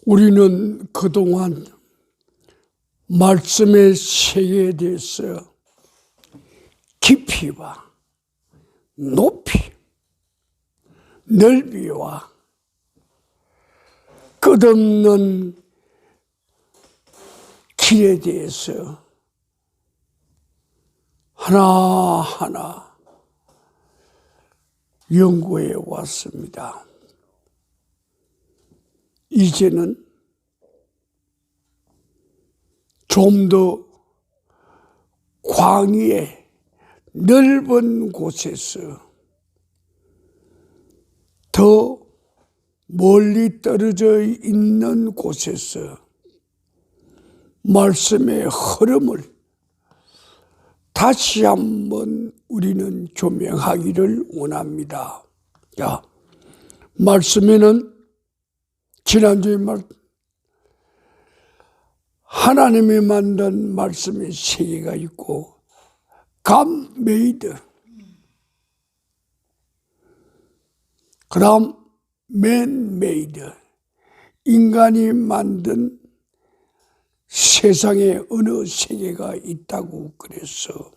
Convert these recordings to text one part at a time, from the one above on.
우리는 그동안 말씀의 세계에 대해서 깊이와 높이, 넓이와 끝없는 길에 대해서 하나하나 연구해 왔습니다. 이제는 좀 더 광야의 넓은 곳에서 더 멀리 떨어져 있는 곳에서 말씀의 흐름을 다시 한번 우리는 조명하기를 원합니다. 자, 말씀에는 지난주에 하나님이 만든 말씀의 세계가 있고 God made, 그 다음 man made, 인간이 만든 세상의 어느 세계가 있다고 그래서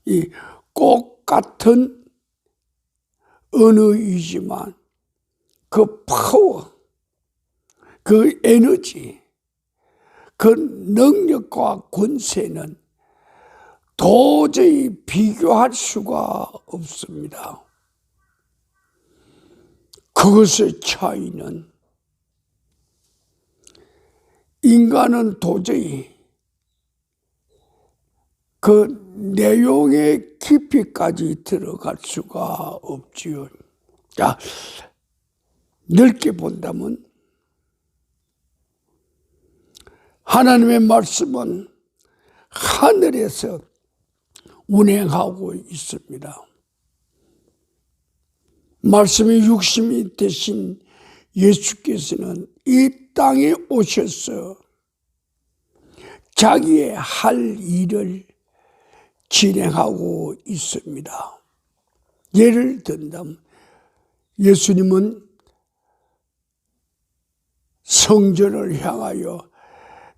이 꼭 같은 언어이지만 그 파워, 그 에너지, 그 능력과 권세는 도저히 비교할 수가 없습니다. 그것의 차이는 인간은 도저히 그 내용의 깊이까지 들어갈 수가 없지요. 자, 넓게 본다면 하나님의 말씀은 하늘에서 운행하고 있습니다. 말씀이 육신이 되신 예수께서는 이 땅에 오셔서 자기의 할 일을 진행하고 있습니다. 예를 든다면 예수님은 성전을 향하여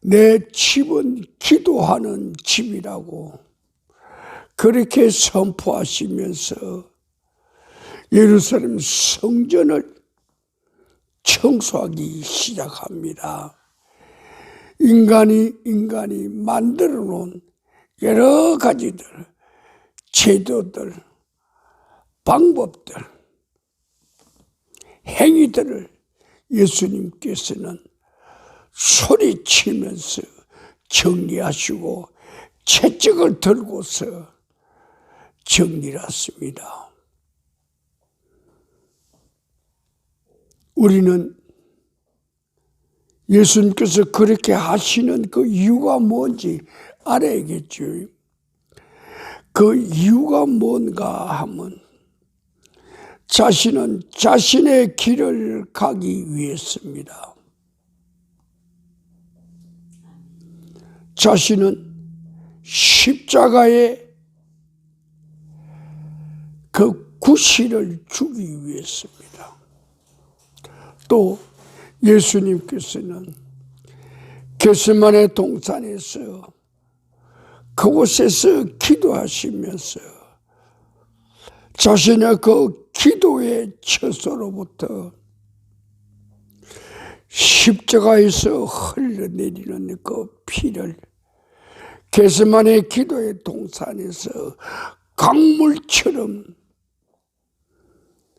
내 집은 기도하는 집이라고 그렇게 선포하시면서 예루살렘 성전을 청소하기 시작합니다. 인간이 만들어 놓은 여러 가지들, 제도들, 방법들, 행위들을 예수님께서는 소리치면서 정리하시고 채찍을 들고서 정리를 했습니다. 우리는 예수님께서 그렇게 하시는 그 이유가 뭔지 알아야겠죠. 그 이유가 뭔가 하면 자신은 자신의 길을 가기 위해서입니다. 자신은 십자가의 그 구실을 주기 위해서입니다. 또 예수님께서는 겟세마네 동산에서 그곳에서 기도하시면서 자신의 그 기도의 처소로부터 십자가에서 흘러내리는 그 피를 겟세마네 기도의 동산에서 강물처럼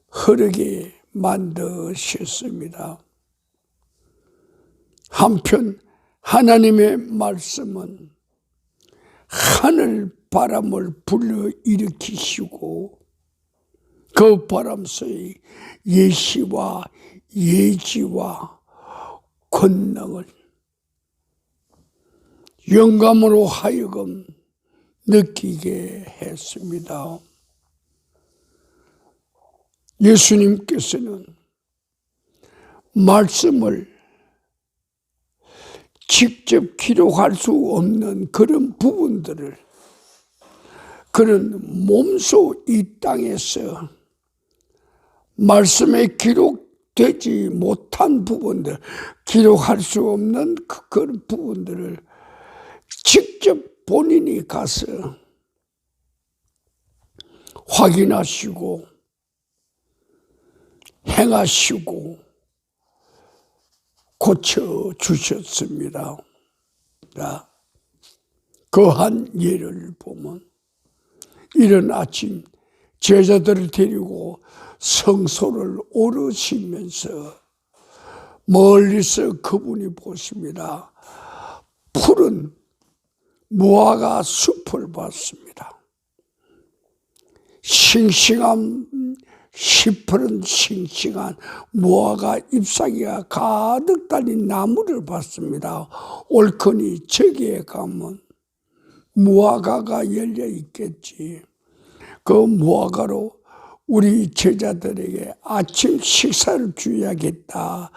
흐르게 만드셨습니다. 한편 하나님의 말씀은 하늘 바람을 불러일으키시고 그 바람 속에 예시와 예지와 권능을 영감으로 하여금 느끼게 했습니다. 예수님께서는 말씀을 직접 기록할 수 없는 그런 부분들을 그는 몸소 이 땅에서 말씀에 기록 되지 못한 부분들, 기록할 수 없는 그런 부분들을 직접 본인이 가서 확인하시고 행하시고 고쳐주셨습니다. 그 한 예를 보면 이른 아침 제자들을 데리고 성소를 오르시면서 멀리서 그분이 보십니다. 푸른 무화과 숲을 봤습니다. 시퍼런 싱싱한 무화과 잎사귀가 가득 달린 나무를 봤습니다. 옳거니 저기에 가면 무화과가 열려 있겠지. 그 무화과로 우리 제자들에게 아침 식사를 줘야겠다.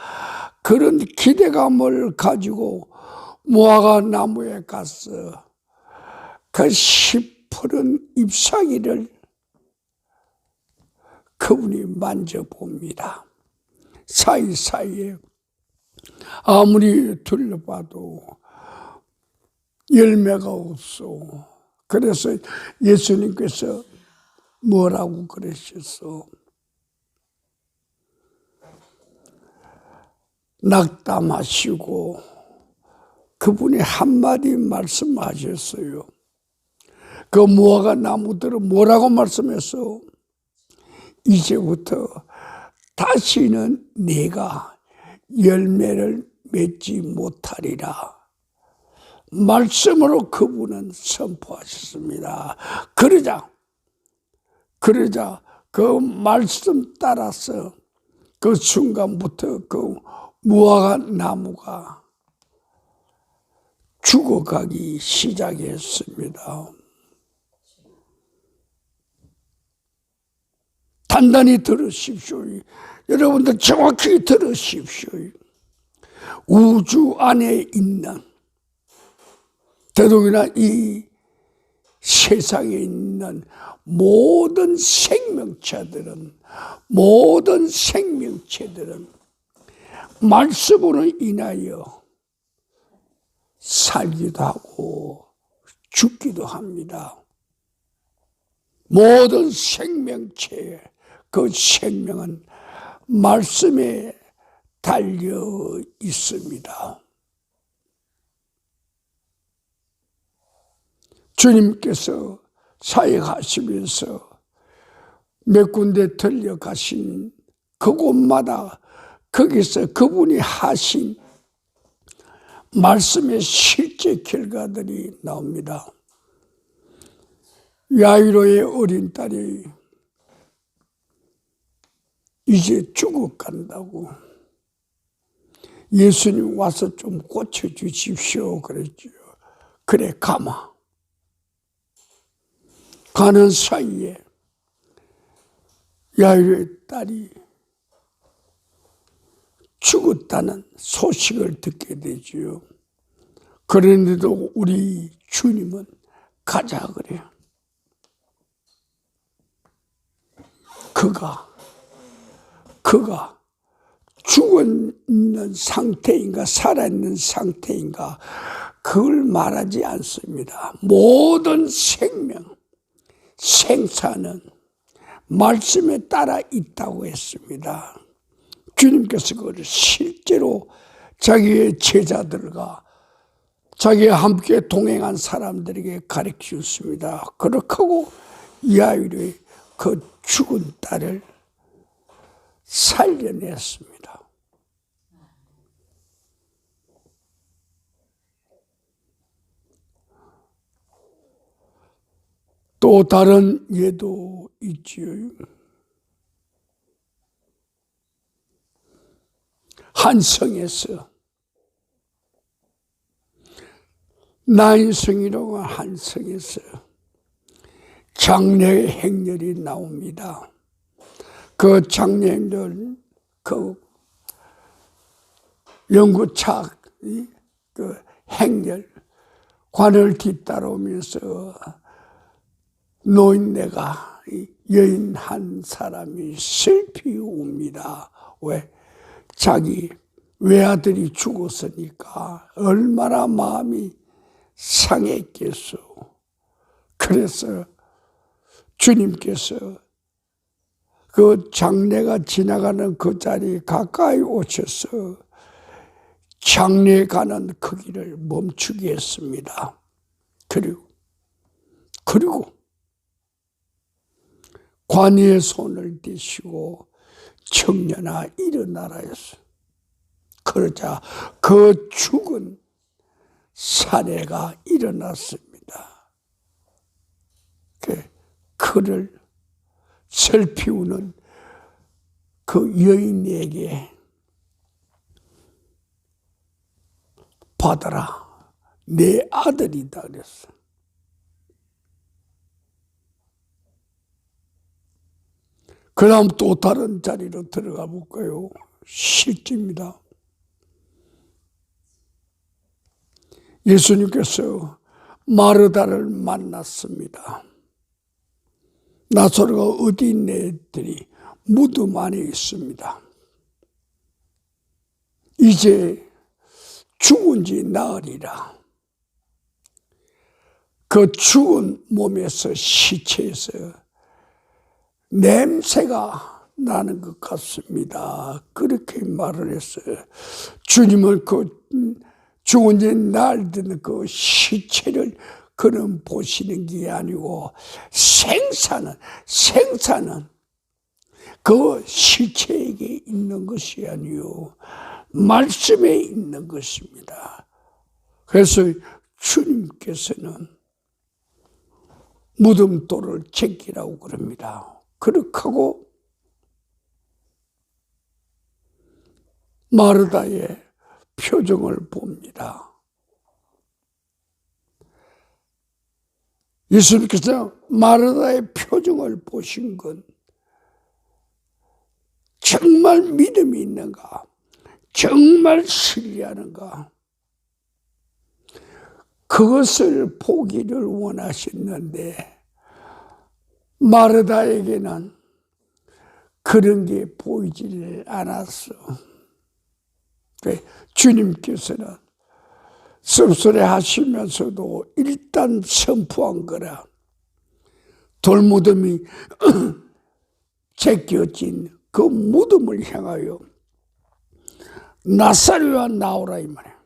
그런 기대감을 가지고 무화과 나무에 가서 그 시퍼런 잎사귀를 그분이 만져봅니다. 사이사이에 아무리 둘러봐도 열매가 없어. 그래서 예수님께서 뭐라고 그러셨어? 낙담하시고 그분이 한마디 말씀하셨어요. 그 무화과 나무들은 뭐라고 말씀했어? 이제부터 다시는 내가 열매를 맺지 못하리라. 말씀으로 그분은 선포하셨습니다. 그러자 그 말씀 따라서 그 순간부터 그 무화과 나무가 죽어가기 시작했습니다. 단단히 들으십시오. 여러분들 정확히 들으십시오. 우주 안에 있는, 더더욱이나 이 세상에 있는 모든 생명체들은 말씀으로 인하여 살기도 하고 죽기도 합니다. 모든 생명체의 그 생명은 말씀에 달려 있습니다. 주님께서 사역하시면서 몇 군데 들려가신 그곳마다 거기서 그분이 하신 말씀의 실제 결과들이 나옵니다. 야이로의 어린 딸이 이제 죽어간다고 예수님 와서 좀 고쳐주십시오 그랬죠. 그래 가마. 가는 사이에 야이로의 딸이 죽었다는 소식을 듣게 되지요. 그런데도 우리 주님은 가자 그래요. 그가 죽어있는 상태인가 살아있는 상태인가 그걸 말하지 않습니다. 모든 생사는 말씀에 따라 있다고 했습니다. 주님께서 그걸 실제로 자기의 제자들과 자기와 함께 동행한 사람들에게 가르치셨습니다. 그렇게 하고 야이로의 그 죽은 딸을 살려냈습니다. 또 다른 예도 있지요. 한 성에서 나인성이라고 한 성에서 장례 행렬이 나옵니다. 그 장례 행렬 그 연구차 그 행렬 관을 뒤따르면서 노인네가 여인 한 사람이 슬피 웁니다. 왜? 자기 외아들이 죽었으니까 얼마나 마음이 상했겠소. 그래서 주님께서 그 장례가 지나가는 그 자리에 가까이 오셔서 장례에 가는 그 길을 멈추게 했습니다. 그리고 관이의 손을 대시고 청년아 일어나라 했어. 그러자 그 죽은 사내가 일어났습니다. 그를 살피우는 그 여인에게 받아라, 내 아들이다 그랬어. 그 다음 또 다른 자리로 들어가 볼까요? 실제입니다. 예수님께서 마르다를 만났습니다. 나사로가 어디 있네 했더니 무덤 안에 있습니다. 이제 죽은 지 나으리라. 그 죽은 몸에서, 시체에서 냄새가 나는 것 같습니다. 그렇게 말을 했어요. 주님은 그 죽은 지 나흘 그 시체를 그는 보시는 게 아니고 생사는 그 시체에게 있는 것이 아니요 말씀에 있는 것입니다. 그래서 주님께서는 무덤돌을 제끼라고 그럽니다. 그렇게 하고 마르다의 표정을 봅니다. 예수님께서 마르다의 표정을 보신 건 정말 믿음이 있는가, 정말 신뢰하는가, 그것을 보기를 원하셨는데 마르다에게는 그런 게 보이지를 않았어. 주님께서는 씁쓸해 하시면서도 일단 선포한 거라. 돌무덤이 제껴진 그 무덤을 향하여 나사로야 나오라 이 말이야.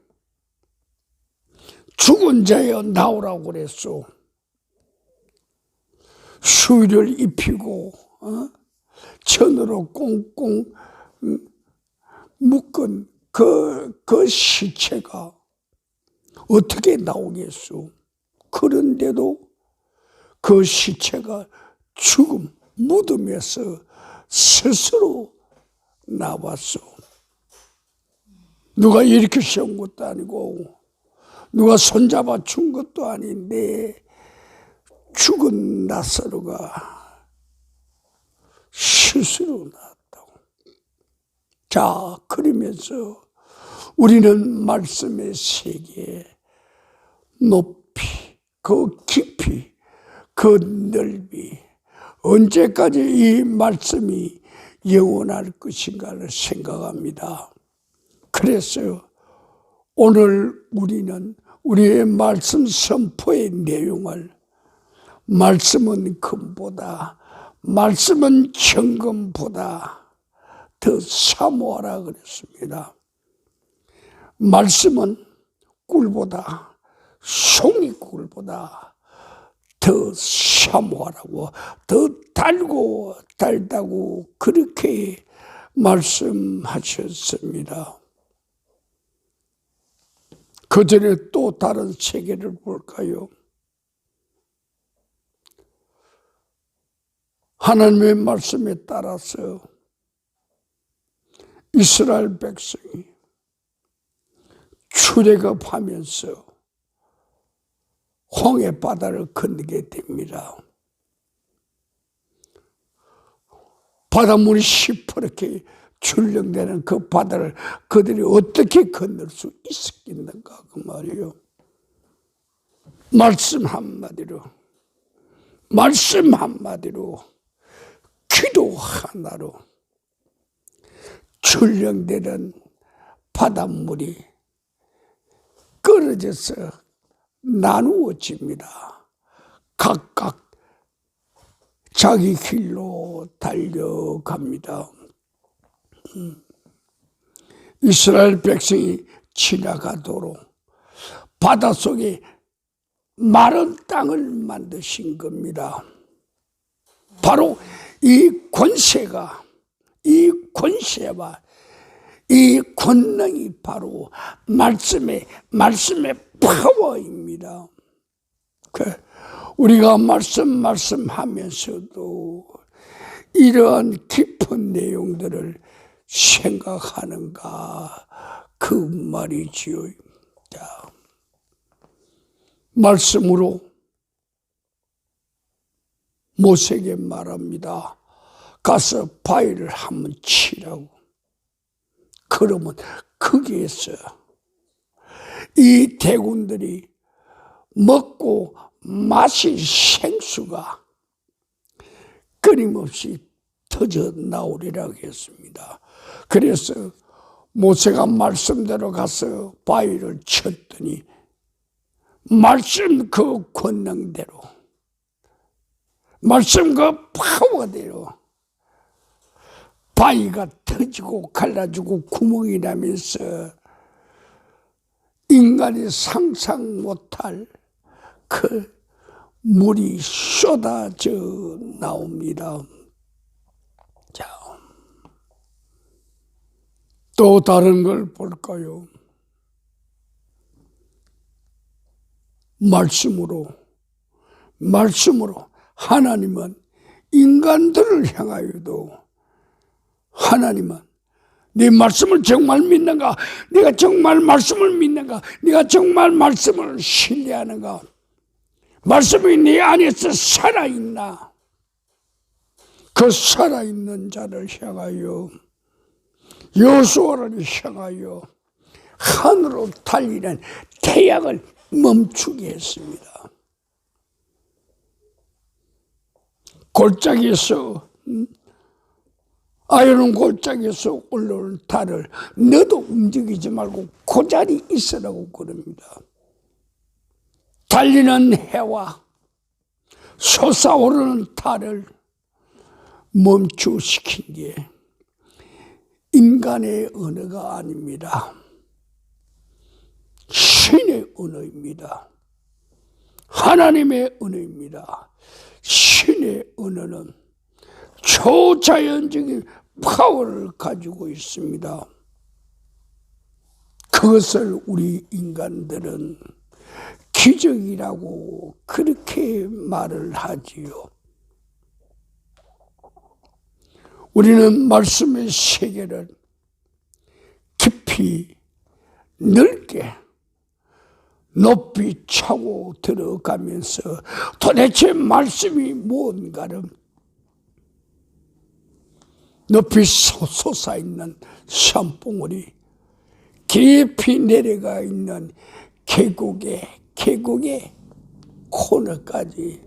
죽은 자여 나오라고 그랬소. 수의를 입히고 천으로 꽁꽁 묶은 그 시체가 어떻게 나오겠소. 그런데도 그 시체가 죽음 무덤에서 스스로 나왔소. 누가 이렇게 세운 것도 아니고 누가 손잡아 준 것도 아닌데 죽은 나사로가 스스로 나왔다고. 자, 그러면서 우리는 말씀의 세계에 높이, 그 깊이, 그 넓이, 언제까지 이 말씀이 영원할 것인가를 생각합니다. 그래서 오늘 우리는 우리의 말씀 선포의 내용을 말씀은 금보다, 말씀은 정금보다 더 사모하라 그랬습니다. 말씀은 꿀보다, 송이꿀보다 더 사모하라고, 더 달고 달다고 그렇게 말씀하셨습니다. 그 전에 또 다른 세계를 볼까요? 하나님의 말씀에 따라서 이스라엘 백성이 출애굽하면서 홍해 바다를 건너게 됩니다. 바닷물이 시퍼렇게 출렁대는 그 바다를 그들이 어떻게 건널 수 있었겠는가 그 말이에요. 말씀 한마디로, 기도 하나로 출렁대는 바닷물이 끊어져서 나누어집니다. 각각 자기 길로 달려갑니다. 이스라엘 백성이 지나가도록 바닷속에 마른 땅을 만드신 겁니다. 바로 이 권세와 이 권능이 바로 말씀의 파워입니다. 우리가 말씀하면서도 이러한 깊은 내용들을 생각하는가 그 말이지요. 자, 말씀으로 모세에게 말합니다. 가서 바위를 한번 치라고. 그러면 거기에서 이 대군들이 먹고 마실 생수가 끊임없이 터져 나오리라고 했습니다. 그래서 모세가 말씀대로 가서 바위를 쳤더니 말씀 그 권능대로, 말씀 그 파워대로 바위가 터지고 갈라지고 구멍이 나면서 인간이 상상 못할 그 물이 쏟아져 나옵니다. 자, 또 다른 걸 볼까요? 말씀으로 하나님은 인간들을 향하여도 하나님은 네 말씀을 정말 믿는가? 네가 정말 말씀을 믿는가? 네가 정말 말씀을 신뢰하는가? 말씀이 네 안에서 살아있나? 그 살아있는 자를 향하여 여호수아를 향하여 하늘로 달리는 태양을 멈추게 했습니다. 골짜기에서 아이론 골짜기에서 올라오는 달을 너도 움직이지 말고 그 자리 있으라고 그럽니다. 달리는 해와 솟아오르는 달을 멈추시킨 게 인간의 언어가 아닙니다. 신의 언어입니다. 하나님의 언어입니다. 신의 언어는 초자연적인 파워를 가지고 있습니다. 그것을 우리 인간들은 기적이라고 그렇게 말을 하지요. 우리는 말씀의 세계를 깊이 넓게 높이 차고 들어가면서 도대체 말씀이 뭔가를 높이 솟아있는 산봉우리, 깊이 내려가 있는 계곡의 코너까지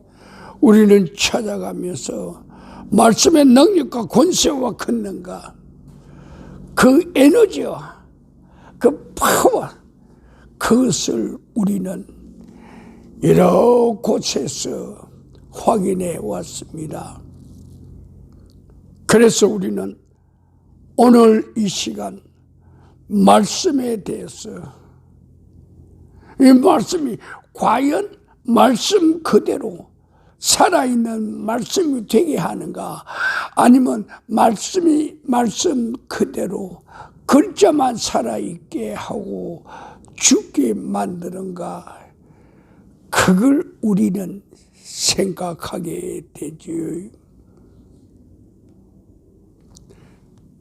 우리는 찾아가면서 말씀의 능력과 권세와 권능과 그 에너지와 그 파워, 그것을 우리는 여러 곳에서 확인해 왔습니다. 그래서 우리는 오늘 이 시간 말씀에 대해서, 이 말씀이 과연 말씀 그대로 살아있는 말씀이 되게 하는가, 아니면 말씀이 말씀 그대로 글자만 살아있게 하고 죽게 만드는가, 그걸 우리는 생각하게 되지요.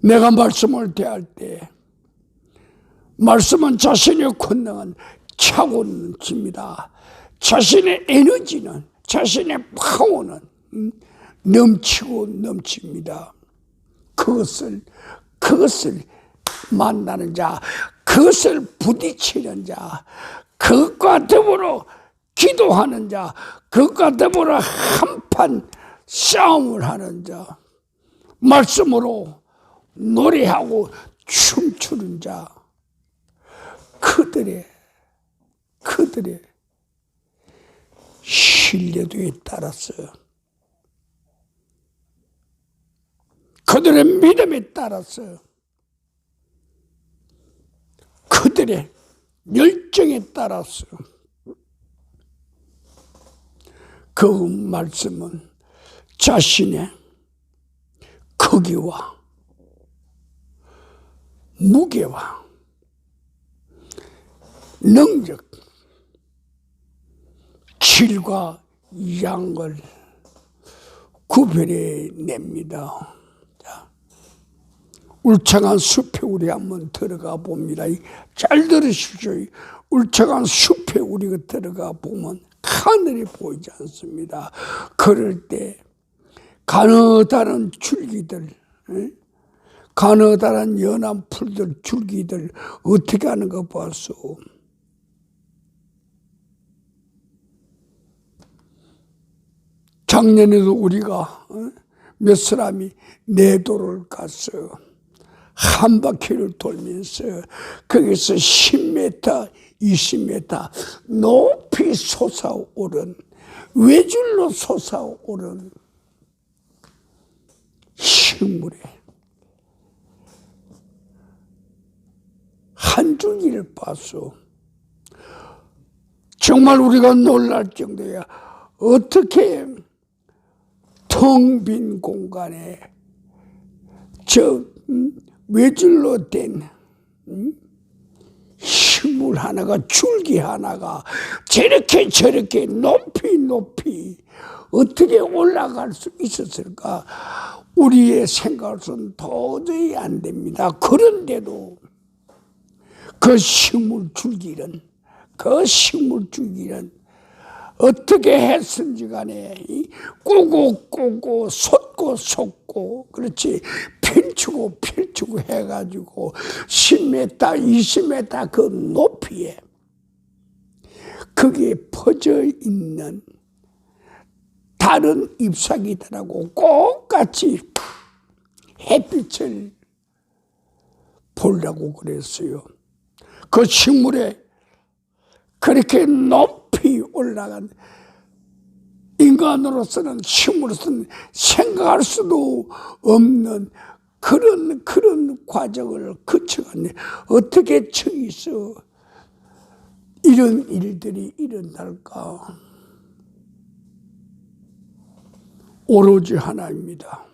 내가 말씀을 대할 때 말씀은 자신의 권능은 차고 넘칩니다. 자신의 에너지는, 자신의 파워는 넘치고 넘칩니다. 그것을 만나는 자, 그것을 부딪히는 자, 그것과 더불어 기도하는 자, 그것과 더불어 한판 싸움을 하는 자, 말씀으로 노래하고 춤추는 자, 그들의 신뢰도에 따라서, 그들의 믿음에 따라서, 그들의 열정에 따라서 그 말씀은 자신의 크기와 무게와 능력, 질과 양을 구별해 냅니다. 자, 울창한 숲에 우리 한번 들어가 봅니다. 잘 들으십시오. 울창한 숲에 우리가 들어가 보면 하늘이 보이지 않습니다. 그럴 때 가느다란 줄기들, 가느다란 연한 풀들, 줄기들 어떻게 하는 거 봤소? 작년에도 우리가 몇 사람이 내도를 가서 한 바퀴를 돌면서 거기서 10m, 20m 높이 솟아오른, 외줄로 솟아오른 식물에 한 줄기를 봤소. 정말 우리가 놀랄 정도야. 어떻게 텅 빈 공간에 저 외줄로 된 식물 하나가, 줄기 하나가 저렇게 높이 어떻게 올라갈 수 있었을까? 우리의 생각으로는 도저히 안 됩니다. 그런데도 그 식물 줄기는 어떻게 했은지 간에 꾸고 솟고 그렇지, 펼치고 해가지고 10m, 20m 그 높이에 거기에 퍼져 있는 다른 잎사귀들하고 똑같이 햇빛을 보려고 그랬어요. 그 식물에 그렇게 높이 올라간, 인간으로서는, 식물로서는 생각할 수도 없는 그런 과정을 거쳐갔네. 어떻게 저기서 이런 일들이 일어날까? 오로지 하나입니다.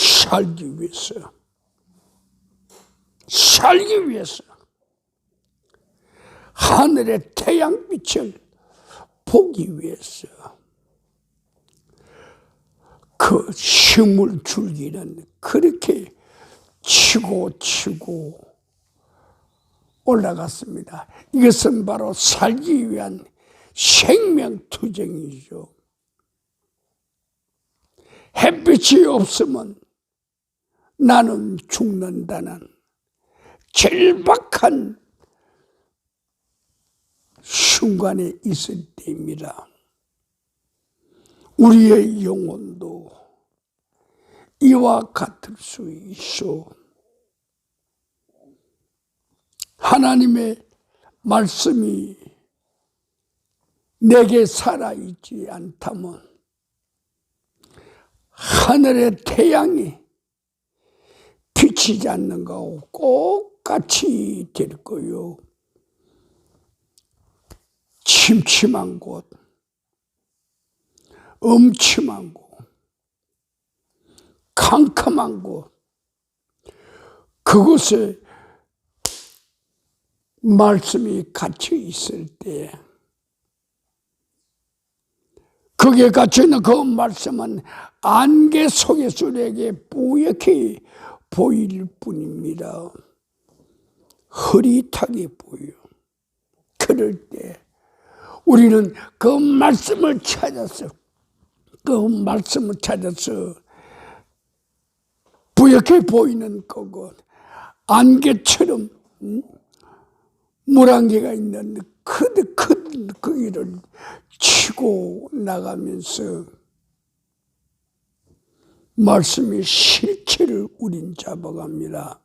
살기 위해서 하늘의 태양빛을 보기 위해서 그 식물 줄기는 그렇게 치고 올라갔습니다. 이것은 바로 살기 위한 생명투쟁이죠. 햇빛이 없으면 나는 죽는다는 절박한 순간에 있을 때입니다. 우리의 영혼도 이와 같을 수 있어. 하나님의 말씀이 내게 살아있지 않다면 하늘의 태양이 비치지 않는 거하고 똑같이 될 거요. 침침한 곳, 음침한 곳, 캄캄한 곳, 그곳에 말씀이 갇혀 있을 때, 거기에 갇혀있는 그 말씀은 안개 속에서 우리에게 뿌옇게 보일 뿐입니다. 흐릿하게 보여. 그럴 때 우리는 그 말씀을 찾아서 뿌옇게 보이는 그곳, 안개처럼 물안개가 있는 큰 거기를 치고 나가면서 말씀의 실체를 우린 잡아갑니다.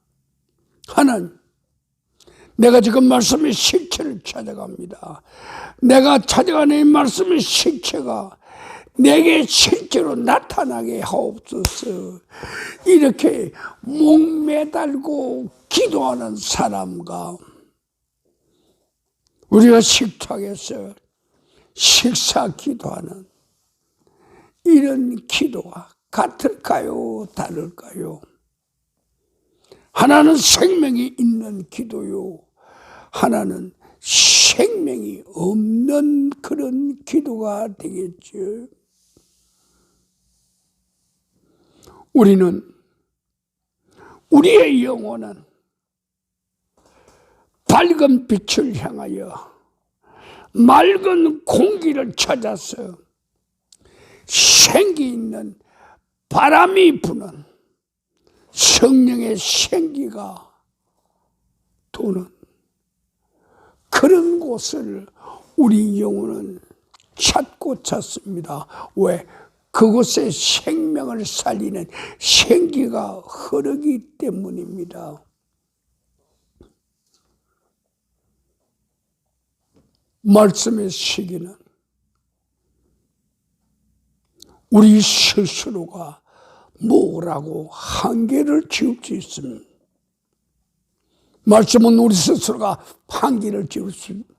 하나님, 내가 지금 말씀의 실체를 찾아갑니다. 내가 찾아가는 이 말씀의 실체가 내게 실제로 나타나게 하옵소서. 이렇게 목매달고 기도하는 사람과 우리가 식탁에서 식사 기도하는 이런 기도가 같을까요? 다를까요? 하나는 생명이 있는 기도요, 하나는 생명이 없는 그런 기도가 되겠죠. 우리는 우리의 영혼은 밝은 빛을 향하여 맑은 공기를 찾아서 생기 있는 바람이 부는 성령의 생기가 도는 그런 곳을 우리 영혼은 찾고 찾습니다. 왜? 그곳에 생명을 살리는 생기가 흐르기 때문입니다. 말씀의 시기는 우리 스스로가 뭐라고 한계를 지을 수 있습니다. 말씀은 우리 스스로가 한계를 지을 수 있습니다.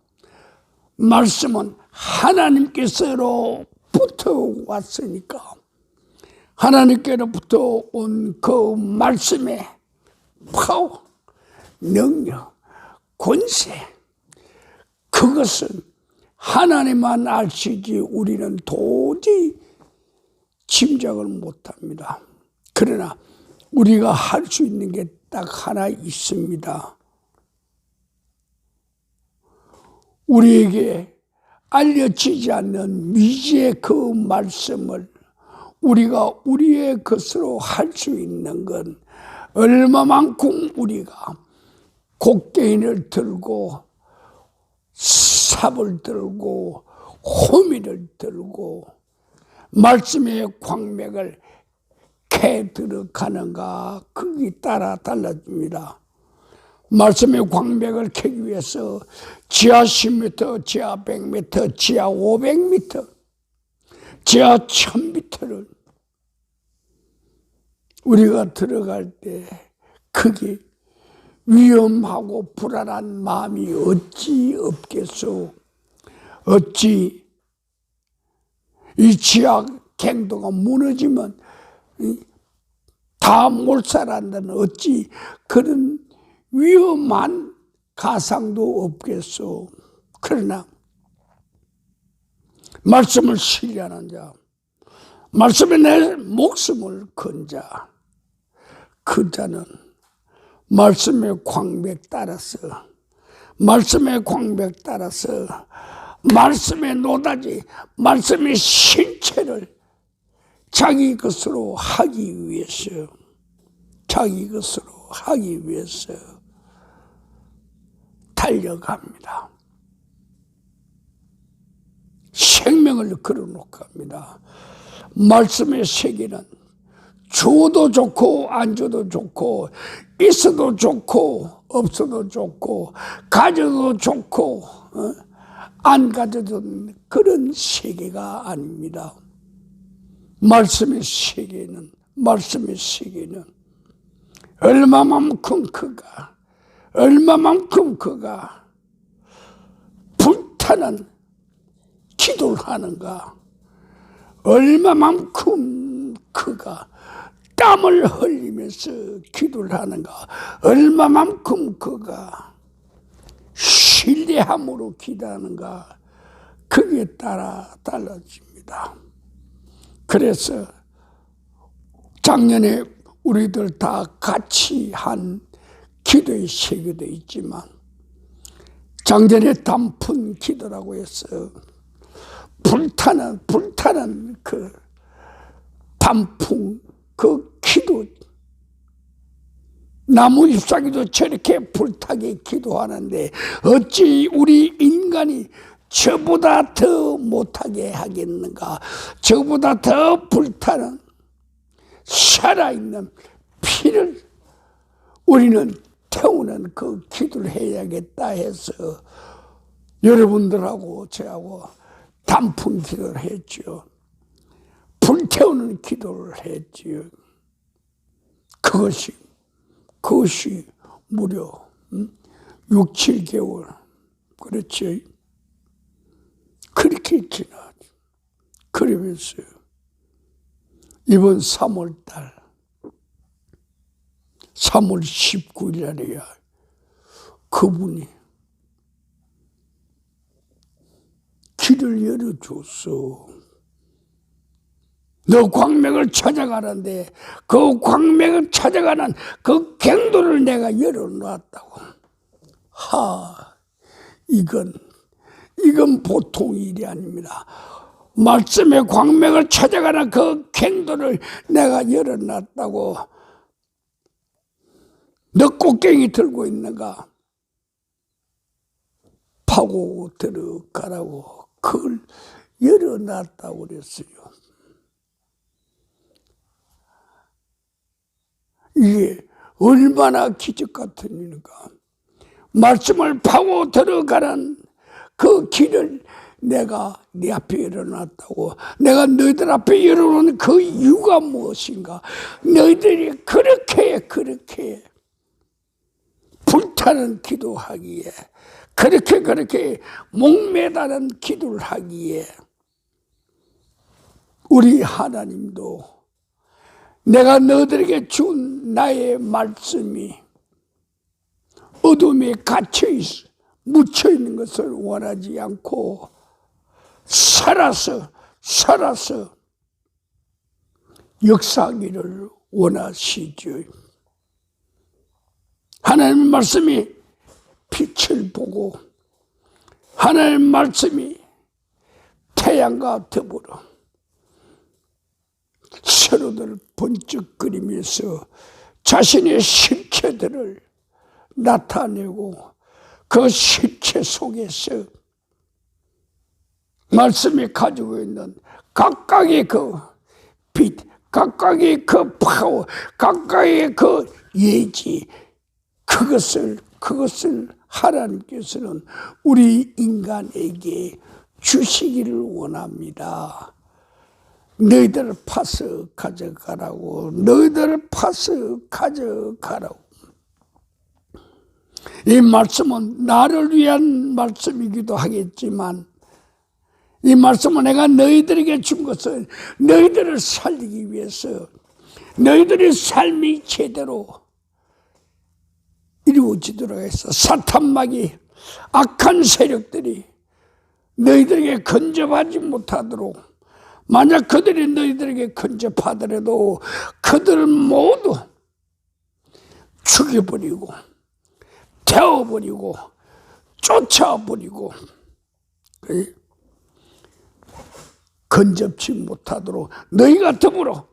말씀은 하나님께서로부터 왔으니까 하나님께로부터 온 그 말씀의 파워, 능력, 권세, 그것은 하나님만 아시지 우리는 도저히 짐작을 못합니다. 그러나 우리가 할 수 있는 게 딱 하나 있습니다. 우리에게 알려지지 않는 미지의 그 말씀을 우리가 우리의 것으로 할 수 있는 건 얼마만큼 우리가 곡괭이를 들고 삽을 들고 호미를 들고 말씀의 광맥을 캐 들어가는가, 거기 따라 달라집니다. 말씀의 광맥을 캐기 위해서 지하 10m, 지하 100m, 지하 500m, 지하 1000m를 우리가 들어갈 때 그게 위험하고 불안한 마음이 어찌 없겠소. 어찌 이 지하 갱도가 무너지면 다 몰살한다는 어찌 그런 위험한 가상도 없겠소. 그러나 말씀을 신뢰하는 자, 말씀에 내 목숨을 건 자, 그 자는 말씀의 광맥 따라서 말씀의 광맥 따라서 말씀의 노다지, 말씀의 실체를 자기 것으로 하기 위해서, 자기 것으로 하기 위해서 달려갑니다. 생명을 걸어놓고 합니다. 말씀의 세계는 줘도 좋고 안 줘도 좋고 있어도 좋고 없어도 좋고 가져도 좋고 안 가져도 그런 세계가 아닙니다. 말씀의 세계는 얼마만큼 그가 불타는 기도를 하는가, 얼마만큼 그가 땀을 흘리면서 기도를 하는가, 얼마만큼 그가 신뢰함으로 기도하는가, 그에 따라 달라집니다. 그래서 작년에 우리들 다 같이 한 기도의 세계도 있지만 작년에 단풍 기도라고 해서 불타는 그 단풍 그 기도, 나무 잎사귀도 저렇게 불타게 기도하는데 어찌 우리 인간이 저보다 더 못하게 하겠는가? 저보다 더 불타는 살아있는 피를 우리는 태우는 그 기도를 해야겠다 해서 여러분들하고 저하고 단풍 기도를 했죠. 불태우는 기도를 했지요. 그것이 무려 6, 7개월 그렇지. 그렇게 지나죠. 그러면서 이번 3월달 3월 19일 날이야 그분이 길을 열어줬어. 너 광명을 찾아가는데 그 광명을 찾아가는 그 경로를 내가 열어놨다고. 이건 보통 일이 아닙니다. 말씀의 광명을 찾아가는 그 경로를 내가 열어놨다고. 너 꽃갱이 들고 있는가? 파고 들어가라고 그걸 열어놨다고 그랬어요. 이게 얼마나 기적 같은 일인가. 말씀을 파고 들어가는 그 길을 내가 네 앞에 열어놨다고. 내가 너희들 앞에 열어놓은 그 이유가 무엇인가. 너희들이 그렇게 불타는 기도하기에 그렇게 목매다는 기도를 하기에 우리 하나님도 내가 너희들에게 준 나의 말씀이 어둠에 갇혀있어 묻혀있는 것을 원하지 않고 살아서 역사하기를 원하시죠. 하나님의 말씀이 빛을 보고 하나님의 말씀이 태양과 더불어 서로들 번쩍거리면서 자신의 실체들을 나타내고 그 실체 속에서 말씀이 가지고 있는 각각의 그 빛, 각각의 그 파워, 각각의 그 예지, 그것을 하나님께서는 우리 인간에게 주시기를 원합니다. 너희들을 파서 가져가라고. 너희들을 파서 가져가라고. 이 말씀은 나를 위한 말씀이기도 하겠지만 이 말씀은 내가 너희들에게 준 것은 너희들을 살리기 위해서 너희들의 삶이 제대로 이루어지도록 해서 사탄마귀 악한 세력들이 너희들에게 근접하지 못하도록, 만약 그들이 너희들에게 근접하더라도 그들을 모두 죽여버리고 태워버리고 쫓아버리고 근접치 못하도록 너희가 더불어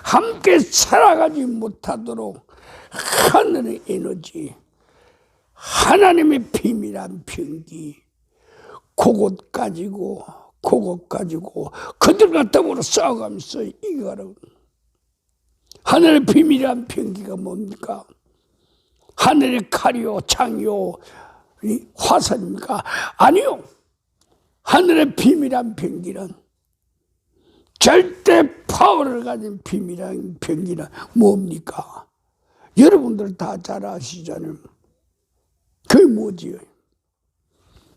함께 살아가지 못하도록 하늘의 에너지, 하나님의 비밀한 병기 그것 가지고 그들과 더불어 싸워가면서 이겨가라고. 하늘의 비밀한 병기가 뭡니까? 하늘의 칼이요 창이요 화살입니까? 아니요. 하늘의 비밀한 병기는 절대 파워를 가진 비밀한 병기는 뭡니까? 여러분들 다 잘 아시잖아요. 그게 뭐지요?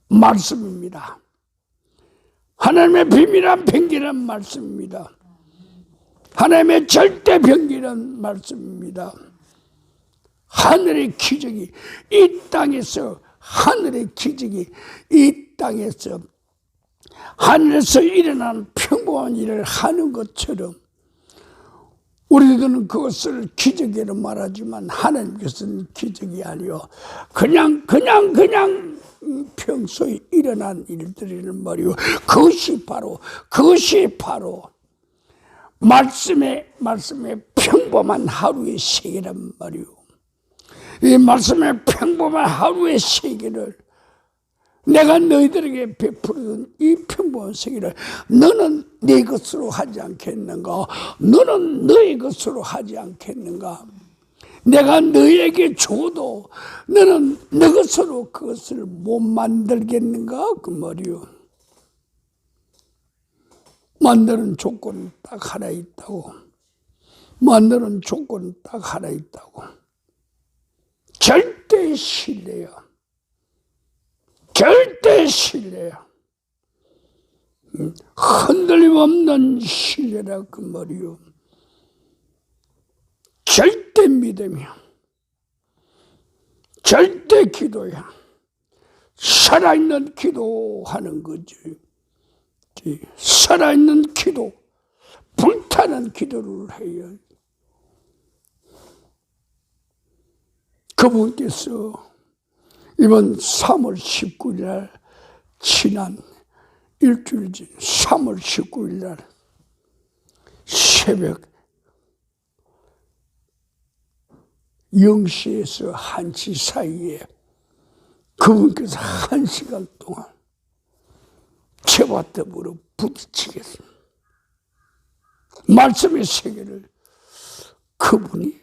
말씀입니다. 하나님의 비밀한 병기란 말씀입니다. 하나님의 절대 병기란 말씀입니다. 하늘의 기적이 이 땅에서, 하늘의 기적이 이 땅에서 하늘에서 일어난 평범한 일을 하는 것처럼 우리들은 그것을 기적이라고 말하지만 하나님께서는 기적이 아니요 그냥 평소에 일어난 일들이란 말이요. 그것이 바로 말씀의 평범한 하루의 세계란 말이요. 이 말씀의 평범한 하루의 세계를 내가 너희들에게 베풀던 이 평범한 세계를 너는 네 것으로 하지 않겠는가? 너는 너의 것으로 하지 않겠는가? 내가 너에게 줘도 너는 너 것으로 그것을 못 만들겠는가? 그 말이요. 만드는 조건은 딱 하나 있다고. 만드는 조건은 딱 하나 있다고. 절대 신뢰야. 절대 신뢰야. 흔들림 없는 신뢰라 그 말이요. 절대 믿음이야. 절대 기도야. 살아있는 기도하는 거지. 살아있는 기도, 불타는 기도를 해야. 그분께서 이번 3월 19일 날 지난 일주일 전 3월 19일 날 새벽 0시에서 1시 사이에 그분께서 1시간 동안 저와 더불어 부딪히겠습니다. 말씀의 세계를 그분이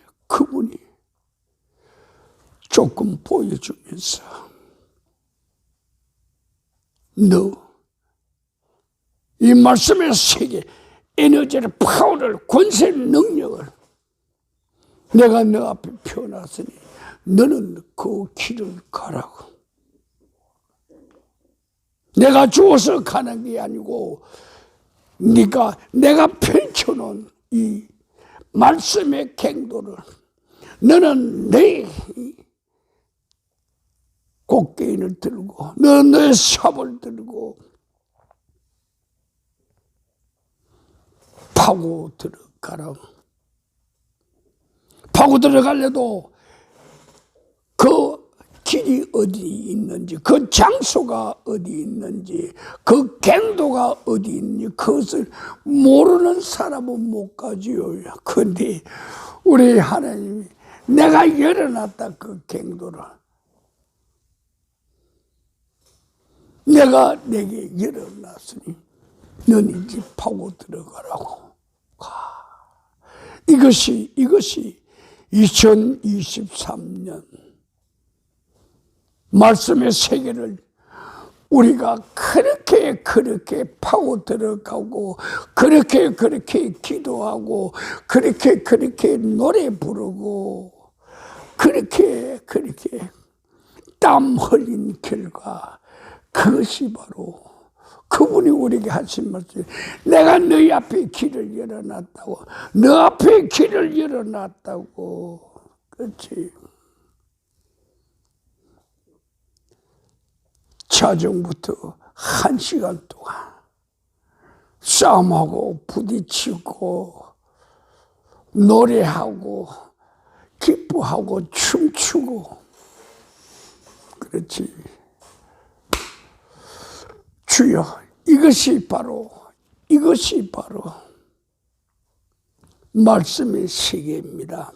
조금 보여주면서 너 이 말씀의 세계 에너지를 파워를 권세 능력을 내가 너 앞에 펴놨으니 너는 그 길을 가라고. 내가 주어서 가는 게 아니고 내가 펼쳐놓은 이 말씀의 갱도를 너는 내 곡괭이를 들고 너의 삽을 들고 파고 들어가라. 파고 들어가려도 그 길이 어디 있는지, 그 장소가 어디 있는지, 그 갱도가 어디 있는지 그것을 모르는 사람은 못 가지요. 그런데 우리 하나님이 내가 열어놨다 그 갱도를 내가 내게 열어놨으니 너는 이제 파고 들어가라고. 이것이 2023년 말씀의 세계를 우리가 그렇게 파고 들어가고 그렇게 기도하고 그렇게 노래 부르고 그렇게 땀 흘린 결과 그것이 바로 그분이 우리에게 하신 말씀. 내가 너희 앞에 길을 열어놨다고. 너 앞에 길을 열어놨다고. 그렇지. 자정부터 1시간 동안 싸움하고 부딪히고 노래하고 기뻐하고 춤추고 그렇지. 주여, 이것이 바로 말씀의 세계입니다.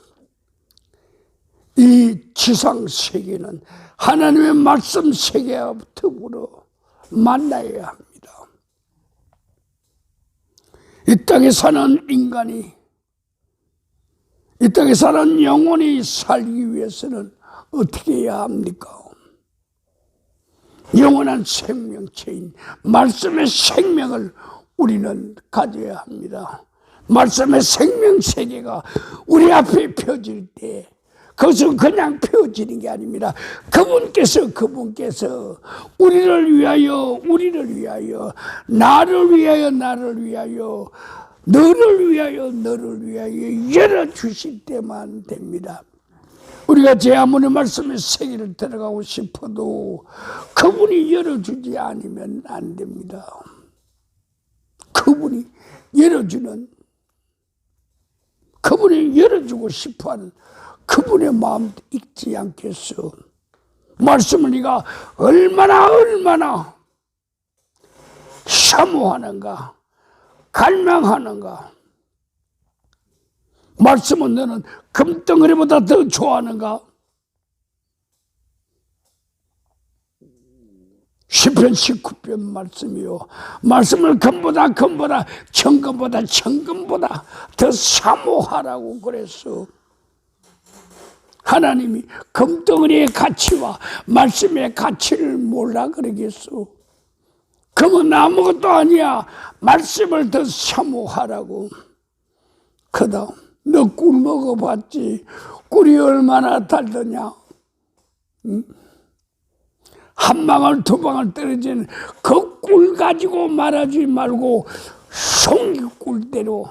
이 지상 세계는 하나님의 말씀 세계와 더불어 만나야 합니다. 이 땅에 사는 인간이, 이 땅에 사는 영혼이 살기 위해서는 어떻게 해야 합니까? 영원한 생명체인 말씀의 생명을 우리는 가져야 합니다. 말씀의 생명 세계가 우리 앞에 펴질 때 그것은 그냥 펴지는 게 아닙니다. 그분께서 우리를 위하여 나를 위하여 너를 위하여 열어주실 때만 됩니다. 우리가 제 아무리 말씀의 세계를 들어가고 싶어도 그분이 열어주지 않으면 안 됩니다. 그분이 열어주고 싶어하는 그분의 마음도 잊지 않겠어. 말씀을 네가 얼마나 사모하는가, 갈망하는가. 말씀은 너는 금덩어리보다 더 좋아하는가? 시편 19편 말씀이요. 말씀을 금보다 정금보다 더 사모하라고 그랬어. 하나님이 금덩어리의 가치와 말씀의 가치를 몰라 그러겠어. 금은 아무것도 아니야. 말씀을 더 사모하라고. 그 다음 너 꿀 먹어봤지? 꿀이 얼마나 달더냐? 응? 한 방울 두 방울 떨어지는 그 꿀 가지고 말하지 말고 송이꿀대로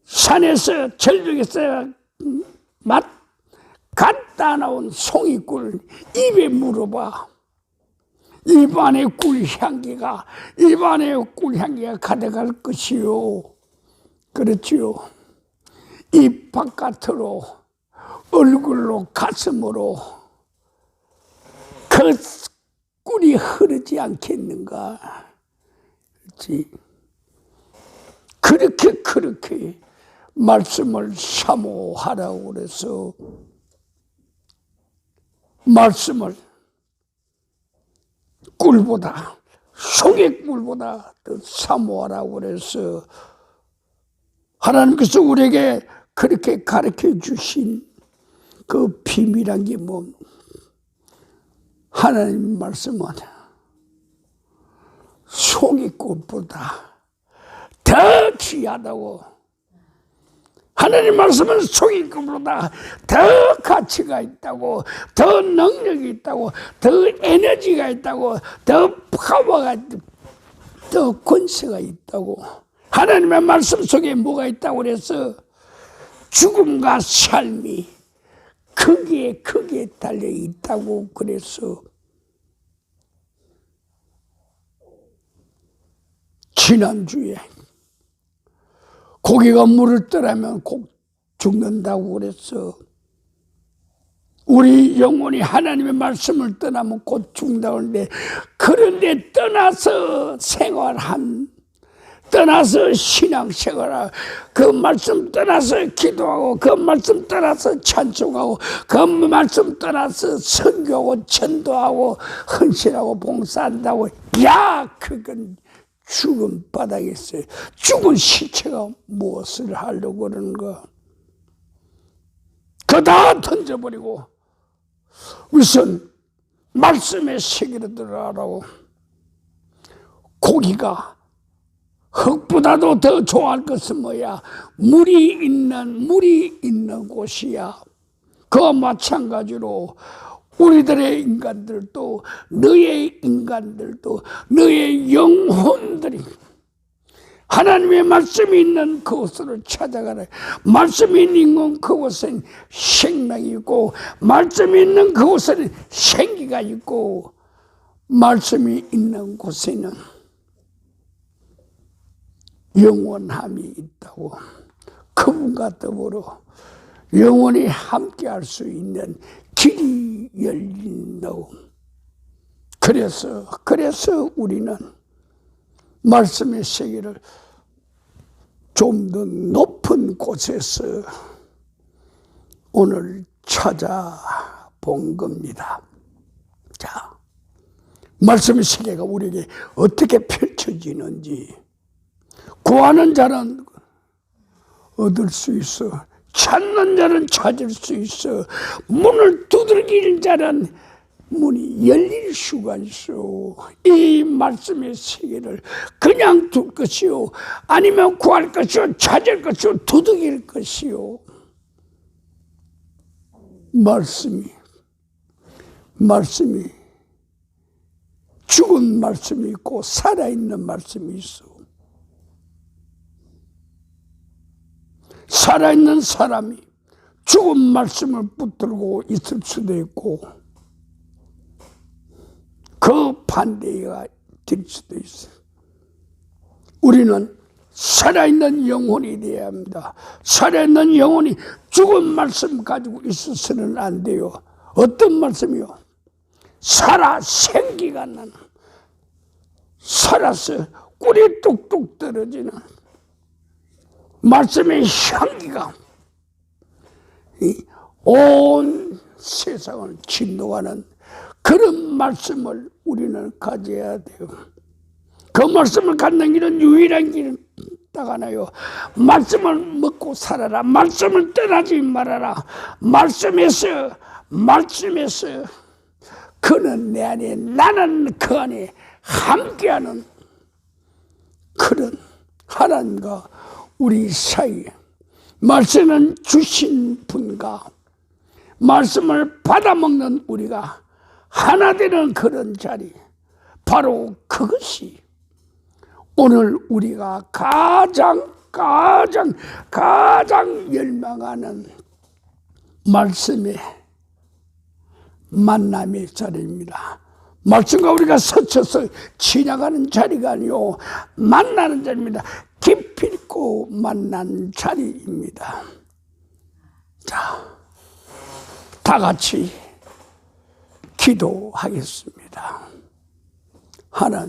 산에서 절벽에서 맛 갖다 나온 송이꿀 입에 물어봐. 입안에 꿀향기가 가득할 것이요. 그렇지요. 입 바깥으로 얼굴로 가슴으로 그 꿀이 흐르지 않겠는가. 그렇지. 그렇게 말씀을 사모하라고 그래서 말씀을 꿀보다 송이꿀보다 더 사모하라고 그래서 하나님께서 우리에게 그렇게 가르쳐 주신 그 비밀한 게 뭐? 하나님 말씀은 송이꽃보다 더 귀하다고. 하나님 말씀은 송이꽃보다 더 가치가 있다고, 더 능력이 있다고, 더 에너지가 있다고, 더 파워가 있다고, 더 권세가 있다고. 하나님의 말씀 속에 뭐가 있다고 그래서 죽음과 삶이 크게 달려 있다고 그래서 지난주에 고기가 물을 떠나면 꼭 죽는다고 그랬어. 우리 영혼이 하나님의 말씀을 떠나면 곧 죽는다고 하는데, 그런데 떠나서 신앙생활하고 그 말씀 떠나서 기도하고 그 말씀 떠나서 찬송하고 그 말씀 떠나서 선교하고 전도하고 헌신하고 봉사한다고, 그건 죽은 바닥에 있어요. 죽은 시체가 무엇을 하려고 그러는가? 그거 다 던져버리고 우선 말씀의 세계로 들어가라고. 고기가 흙보다도 더 좋아할 것은 뭐야? 물이 있는 곳이야. 그와 마찬가지로 우리들의 인간들도, 너의 인간들도, 너의 영혼들이 하나님의 말씀이 있는 그곳으로 찾아가라. 말씀이 있는 그곳은 생명이 있고, 말씀이 있는 그곳에는 생기가 있고, 말씀이 있는 곳에는 영원함이 있다고. 그분과 더불어 영원히 함께할 수 있는 길이 열린다고. 그래서 우리는 말씀의 세계를 좀 더 높은 곳에서 오늘 찾아본 겁니다. 자, 말씀의 세계가 우리에게 어떻게 펼쳐지는지, 구하는 자는 얻을 수 있어, 찾는 자는 찾을 수 있어, 문을 두들기는 자는 문이 열릴 수가 있어. 이 말씀의 세계를 그냥 둘 것이요, 아니면 구할 것이요, 찾을 것이요, 두들길 것이요. 말씀이 죽은 말씀이 있고 살아있는 말씀이 있어. 살아있는 사람이 죽은 말씀을 붙들고 있을 수도 있고, 그 반대가 될 수도 있어요. 우리는 살아있는 영혼이 되어야 합니다. 살아있는 영혼이 죽은 말씀 가지고 있어서는 안 돼요. 어떤 말씀이요? 살아 생기가 나는, 살아서 꿀이 뚝뚝 떨어지는 말씀의 향기가 온 세상을 진노하는 그런 말씀을 우리는 가져야 돼요. 그 말씀을 갖는 길은 유일한 길은 딱 하나요. 말씀을 먹고 살아라. 말씀을 떠나지 말아라. 말씀에서 그는 내 안에, 나는 그 안에 함께하는 그런 하나님과 우리 사이에, 말씀은 주신 분과 말씀을 받아먹는 우리가 하나 되는 그런 자리, 바로 그것이 오늘 우리가 가장 열망하는 말씀의 만남의 자리입니다. 말씀과 우리가 스쳐서 지나가는 자리가 아니요, 만나는 자리입니다. 깊이 있고 만난 자리입니다. 자, 다 같이 기도하겠습니다. 하나님,